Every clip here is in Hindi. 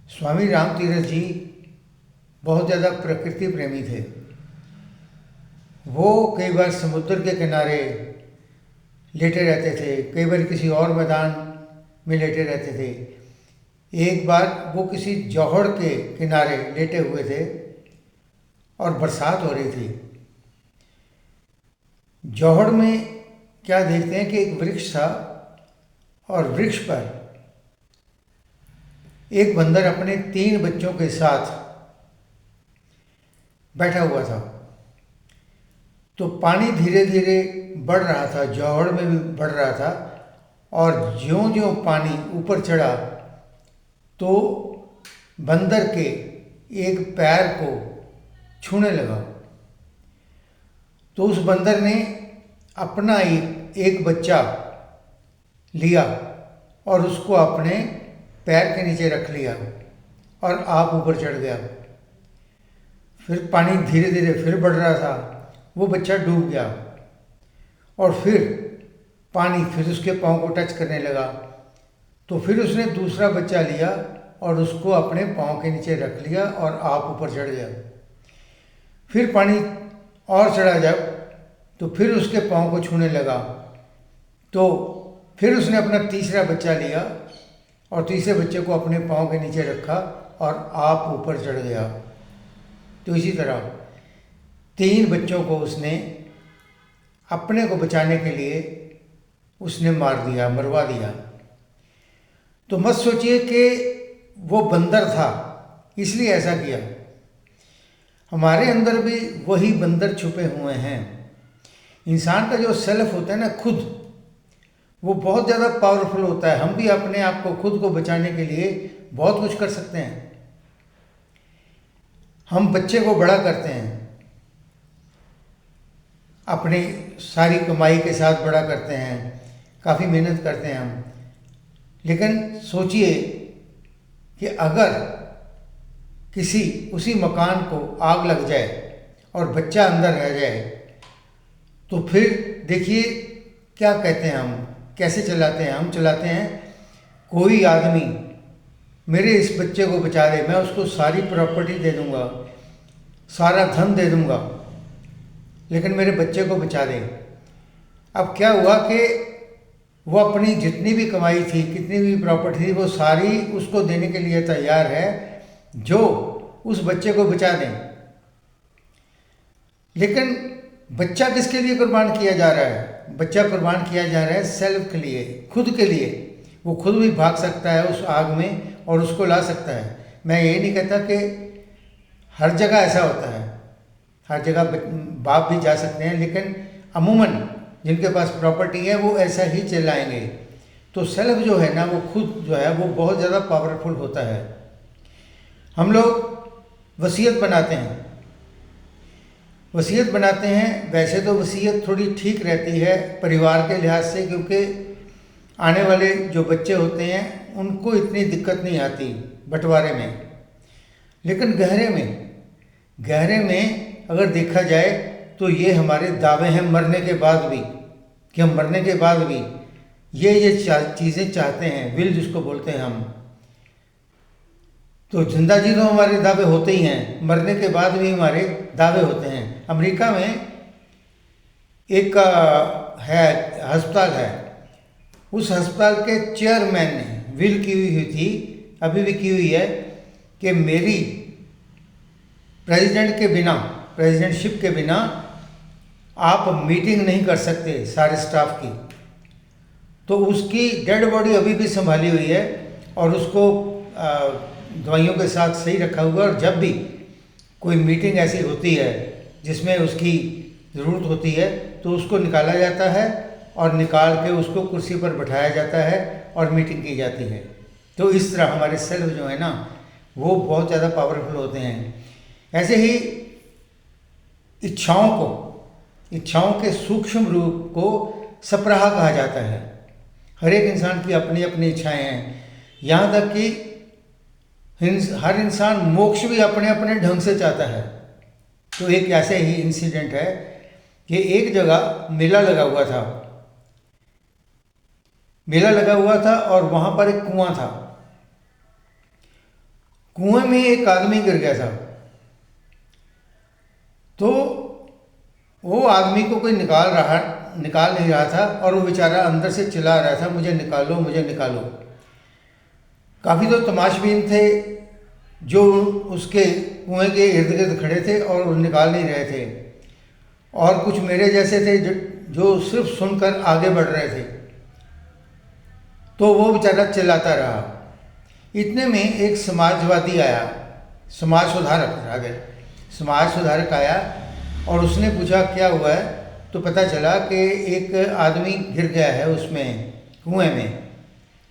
स्वामी राम तीरथ जी बहुत ज़्यादा प्रकृति प्रेमी थे। वो कई बार समुद्र के किनारे लेटे रहते थे, कई बार किसी और मैदान में लेटे रहते थे। एक बार वो किसी जौहड़ के किनारे लेटे हुए थे और बरसात हो रही थी। जौहड़ में क्या देखते हैं कि एक वृक्ष था और वृक्ष पर एक बंदर अपने 3 बच्चों के साथ बैठा हुआ था। तो पानी धीरे धीरे बढ़ रहा था, जौहड़ में भी बढ़ रहा था, और ज्यों ज्यों पानी ऊपर चढ़ा तो बंदर के एक पैर को छूने लगा। तो उस बंदर ने अपना एक बच्चा लिया और उसको अपने पैर के नीचे रख लिया और आप ऊपर चढ़ गया। फिर पानी धीरे धीरे फिर बढ़ रहा था, वो बच्चा डूब गया और फिर पानी फिर उसके पाँव को टच करने लगा। तो फिर उसने दूसरा बच्चा लिया और उसको अपने पाँव के नीचे रख लिया और आप ऊपर चढ़ गया। फिर पानी और चढ़ा जब, तो फिर उसके पाँव को छूने लगा। तो फिर उसने अपना तीसरा बच्चा लिया और तीसरे बच्चे को अपने पाँव के नीचे रखा और आप ऊपर चढ़ गया। तो इसी तरह 3 बच्चों को उसने अपने को बचाने के लिए उसने मार दिया, मरवा दिया। तो मत सोचिए कि वो बंदर था इसलिए ऐसा किया। हमारे अंदर भी वही बंदर छुपे हुए हैं। इंसान का जो सेल्फ होता है ना, खुद, वो बहुत ज़्यादा पावरफुल होता है। हम भी अपने आप को, खुद को बचाने के लिए बहुत कुछ कर सकते हैं। हम बच्चे को बड़ा करते हैं, अपनी सारी कमाई के साथ बड़ा करते हैं, काफ़ी मेहनत करते हैं हम। लेकिन सोचिए कि अगर किसी उसी मकान को आग लग जाए और बच्चा अंदर रह जाए, तो फिर देखिए क्या कहते हैं हम, कैसे चलाते हैं। हम चलाते हैं, कोई आदमी मेरे इस बच्चे को बचा दे, मैं उसको सारी प्रॉपर्टी दे दूंगा, सारा धन दे दूंगा, लेकिन मेरे बच्चे को बचा दे। अब क्या हुआ कि वो अपनी जितनी भी कमाई थी, कितनी भी प्रॉपर्टी थी, वो सारी उसको देने के लिए तैयार है जो उस बच्चे को बचा दें। लेकिन बच्चा किसके लिए कुर्बान किया जा रहा है? बच्चा कुर्बान किया जा रहा है सेल्फ के लिए, खुद के लिए। वो खुद भी भाग सकता है उस आग में और उसको ला सकता है। मैं ये नहीं कहता कि हर जगह ऐसा होता है, हर जगह बाप भी जा सकते हैं, लेकिन अमूमन जिनके पास प्रॉपर्टी है वो ऐसा ही चलाएंगे। तो सेल्फ जो है ना, वो खुद जो है वो बहुत ज़्यादा पावरफुल होता है। हम लोग वसीयत बनाते हैं, वसीयत बनाते हैं। वैसे तो वसीयत थोड़ी ठीक रहती है परिवार के लिहाज से, क्योंकि आने वाले जो बच्चे होते हैं उनको इतनी दिक्कत नहीं आती बंटवारे में। लेकिन गहरे में अगर देखा जाए तो ये हमारे दावे हैं मरने के बाद भी, कि हम मरने के बाद भी ये चीज़ें चाहते हैं, विल जिसको बोलते हैं हम। तो जिंदा जी तो हमारे दावे होते ही हैं, मरने के बाद भी हमारे दावे होते हैं। अमेरिका में एक है अस्पताल है, उस अस्पताल के चेयरमैन ने विल की हुई थी, अभी भी की हुई है, कि मेरी प्रेसिडेंटशिप के बिना आप मीटिंग नहीं कर सकते सारे स्टाफ की। तो उसकी डेड बॉडी अभी भी संभाली हुई है और उसको दवाइयों के साथ सही रखा हुआ है। और जब भी कोई मीटिंग ऐसी होती है जिसमें उसकी ज़रूरत होती है तो उसको निकाला जाता है और निकाल के उसको कुर्सी पर बैठाया जाता है और मीटिंग की जाती है। तो इस तरह हमारे सेल्फ जो है ना, वो बहुत ज़्यादा पावरफुल होते हैं। ऐसे ही इच्छाओं के सूक्ष्म रूप को सप्राह कहा जाता है। हर एक इंसान की अपनी अपनी इच्छाएं हैं। यहाँ तक कि हर इंसान मोक्ष भी अपने अपने ढंग से चाहता है। तो एक ऐसे ही इंसिडेंट है कि एक जगह मेला लगा हुआ था और वहाँ पर एक कुआं था। कुएं में एक आदमी गिर गया था। तो वो आदमी को कोई निकाल नहीं रहा था और वो बेचारा अंदर से चिल्ला रहा था, मुझे निकालो, मुझे निकालो। काफ़ी तो तमाशबीन थे जो उसके कुएं के इर्द गिर्द खड़े थे और वो निकाल नहीं रहे थे, और कुछ मेरे जैसे थे जो सिर्फ सुनकर आगे बढ़ रहे थे। तो वो बेचारा चिल्लाता रहा। इतने में एक समाजवादी आया, समाज सुधारक आया और उसने पूछा क्या हुआ है। तो पता चला कि एक आदमी गिर गया है उसमें कुएं में,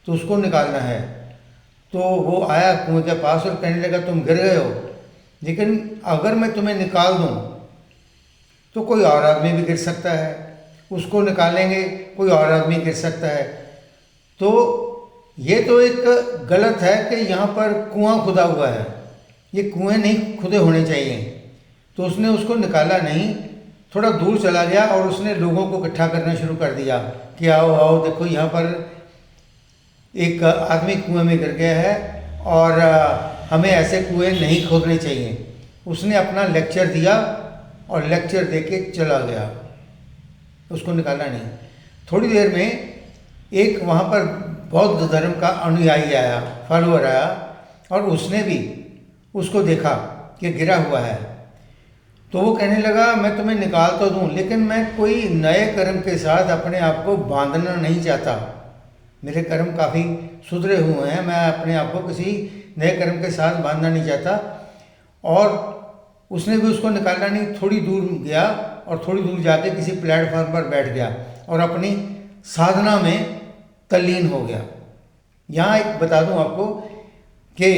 तो उसको निकालना है। तो वो आया कुएं के पास और कहने लगा तुम गिर गए हो, लेकिन अगर मैं तुम्हें निकाल दूं तो कोई और आदमी भी गिर सकता है, उसको निकालेंगे कोई और आदमी गिर सकता है। तो ये तो एक गलत है कि यहाँ पर कुआं खुदा हुआ है, ये कुएं नहीं खुदे होने चाहिए। तो उसने उसको निकाला नहीं, थोड़ा दूर चला गया और उसने लोगों को इकट्ठा करना शुरू कर दिया कि आओ आओ देखो यहाँ पर एक आदमी कुएं में गिर गया है और हमें ऐसे कुएं नहीं खोदने चाहिए। उसने अपना लेक्चर दिया और लेक्चर दे के चला गया, उसको निकाला नहीं। थोड़ी देर में एक वहाँ पर बौद्ध धर्म का अनुयायी आया, फॉलोअर आया, और उसने भी उसको देखा कि गिरा हुआ है। तो वो कहने लगा मैं तुम्हें निकाल तो दूं, लेकिन मैं कोई नए कर्म के साथ अपने आप को बांधना नहीं चाहता। मेरे कर्म काफ़ी सुधरे हुए हैं, मैं अपने आप को किसी नए कर्म के साथ बांधना नहीं चाहता। और उसने भी उसको निकालना नहीं, थोड़ी दूर गया और थोड़ी दूर जाके किसी प्लेटफॉर्म पर बैठ गया और अपनी साधना में तल्लीन हो गया। यहाँ एक बता दूं आपको कि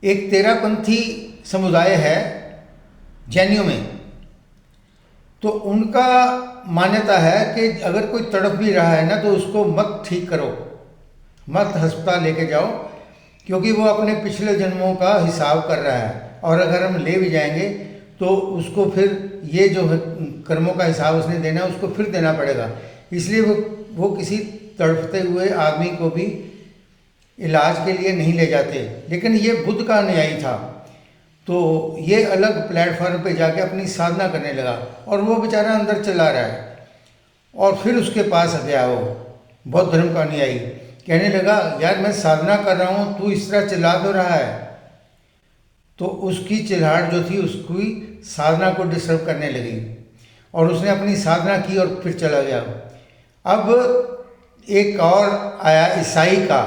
एक तेरापंथी समुदाय है जैनियों में, तो उनका मान्यता है कि अगर कोई तड़प भी रहा है ना तो उसको मत ठीक करो, मत अस्पताल लेके जाओ, क्योंकि वो अपने पिछले जन्मों का हिसाब कर रहा है, और अगर हम ले भी जाएंगे तो उसको फिर ये जो कर्मों का हिसाब उसने देना है उसको फिर देना पड़ेगा। इसलिए वो किसी तड़पते हुए आदमी को भी इलाज के लिए नहीं ले जाते। लेकिन ये बुद्ध का अनुयायी था, तो ये अलग प्लेटफॉर्म पे जाके अपनी साधना करने लगा और वो बेचारा अंदर चला रहा है। और फिर उसके पास गया वो बौद्ध धर्म का अनुयायी, कहने लगा यार मैं साधना कर रहा हूँ, तू इस तरह चिल्ला क्यों रहा है। तो उसकी चिल्लाहट जो थी उसकी साधना को डिस्टर्ब करने लगी और उसने अपनी साधना की और फिर चला गया। अब एक और आया, ईसाई था,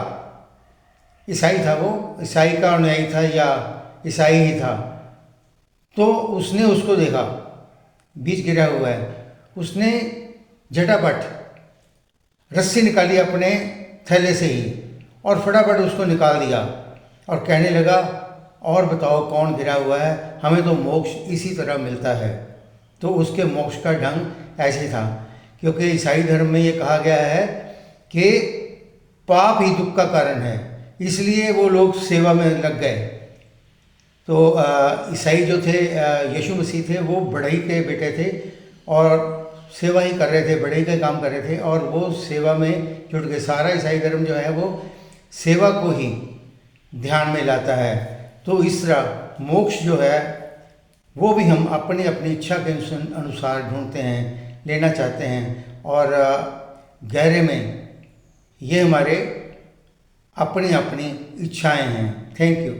वो ईसाई का अनुयायी था या ईसाई ही था। तो उसने उसको देखा बीच गिरा हुआ है, उसने झटापट रस्सी निकाली अपने थैले से ही और फटाफट उसको निकाल दिया और कहने लगा और बताओ कौन गिरा हुआ है, हमें तो मोक्ष इसी तरह मिलता है। तो उसके मोक्ष का ढंग ऐसे था, क्योंकि ईसाई धर्म में ये कहा गया है कि पाप ही दुख का कारण है, इसलिए वो लोग सेवा में लग गए। तो ईसाई जो थे, यीशु मसीह थे, वो बढ़ई के बेटे थे और सेवा ही कर रहे थे, बढ़ई का काम कर रहे थे और वो सेवा में जुट गए। सारा ईसाई धर्म जो है वो सेवा को ही ध्यान में लाता है। तो इस तरह मोक्ष जो है वो भी हम अपनी अपनी इच्छा के अनुसार ढूंढते हैं, लेना चाहते हैं, और गहरे में ये हमारे अपनी अपनी इच्छाएं हैं। Thank you.